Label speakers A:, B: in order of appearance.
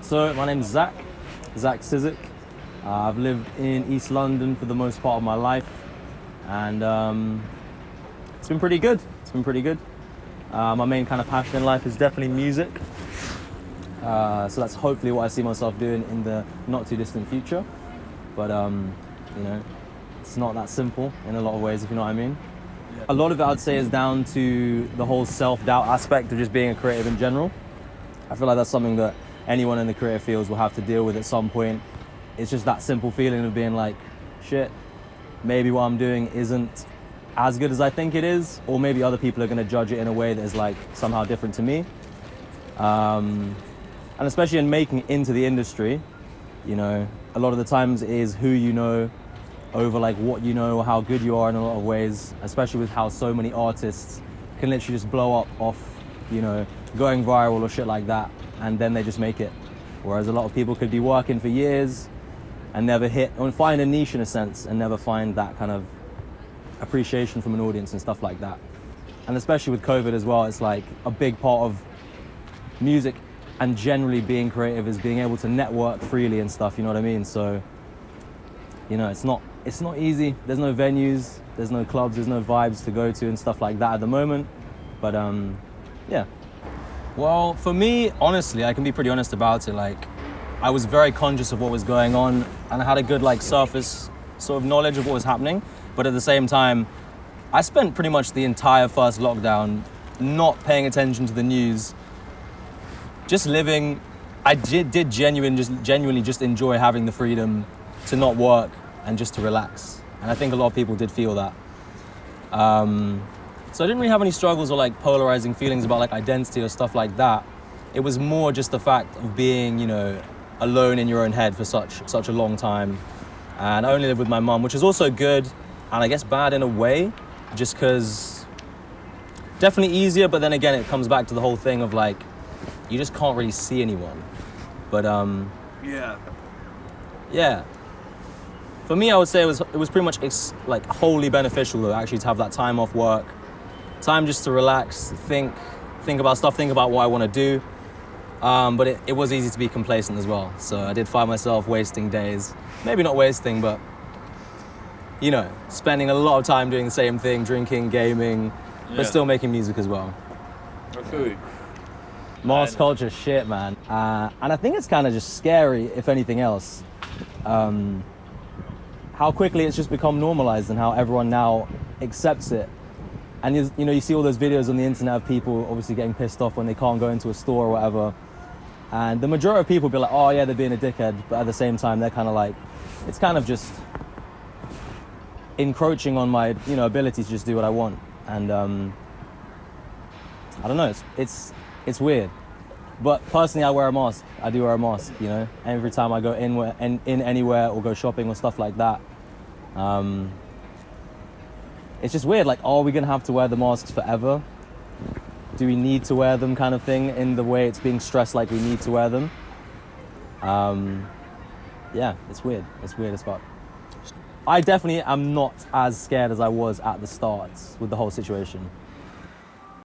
A: So my name's Zach Sizik. I've lived in East London for the most part of my life, and it's been pretty good. My main kind of passion in life is definitely music. So that's hopefully what I see myself doing in the not too distant future. But it's not that simple in a lot of ways, if you know what I mean. A lot of it I'd say is down to the whole self-doubt aspect of just being a creative in general. I feel like that's something that anyone in the creative fields will have to deal with at some point. It's just that simple feeling of being like, shit, maybe what I'm doing isn't as good as I think it is, or maybe other people are going to judge it in a way that is like somehow different to me. And especially in making it into the industry, a lot of the times it is who you know over like what you know or how good you are in a lot of ways, especially with how so many artists can literally just blow up off, going viral or shit like that, and then they just make it. Whereas a lot of people could be working for years and never hit, or find a niche in a sense, and never find that kind of appreciation from an audience and stuff like that. And especially with COVID as well, it's like a big part of music and generally being creative is being able to network freely and stuff, you know what I mean? So, it's not easy. There's no venues, there's no clubs, there's no vibes to go to and stuff like that at the moment. But yeah. Well, for me, honestly, I can be pretty honest about it. Like, I was very conscious of what was going on, and I had a good surface sort of knowledge of what was happening. But at the same time, I spent pretty much the entire first lockdown not paying attention to the news, just living. I did genuinely just enjoy having the freedom to not work and just to relax. And I think a lot of people did feel that. So I didn't really have any struggles or polarizing feelings about identity or stuff like that. It was more just the fact of being, alone in your own head for such a long time. And I only live with my mum, which is also good and I guess bad in a way, just because definitely easier, but then again, it comes back to the whole thing of you just can't really see anyone. But yeah. For me, I would say it was pretty much wholly beneficial though, actually, to have that time off work, time just to relax, think about stuff, think about what I want to do. But it was easy to be complacent as well. So I did find myself wasting days, maybe not wasting, but spending a lot of time doing the same thing, drinking, gaming, but still making music as well.
B: I feel you.
A: Mass culture shit, man. And I think it's kind of just scary, if anything else. How quickly it's just become normalized and how everyone now accepts it. And you see all those videos on the internet of people obviously getting pissed off when they can't go into a store or whatever. And the majority of people be like, oh yeah, they're being a dickhead. But at the same time, they're kind of it's kind of just encroaching on my, ability to just do what I want. And I don't know, it's weird. But personally, I wear a mask. I do wear a mask, every time I go in anywhere or go shopping or stuff like that. It's just weird, are we gonna have to wear the masks forever? Do we need to wear them, kind of thing, in the way it's being stressed we need to wear them? Yeah, it's weird as fuck. I definitely am not as scared as I was at the start with the whole situation.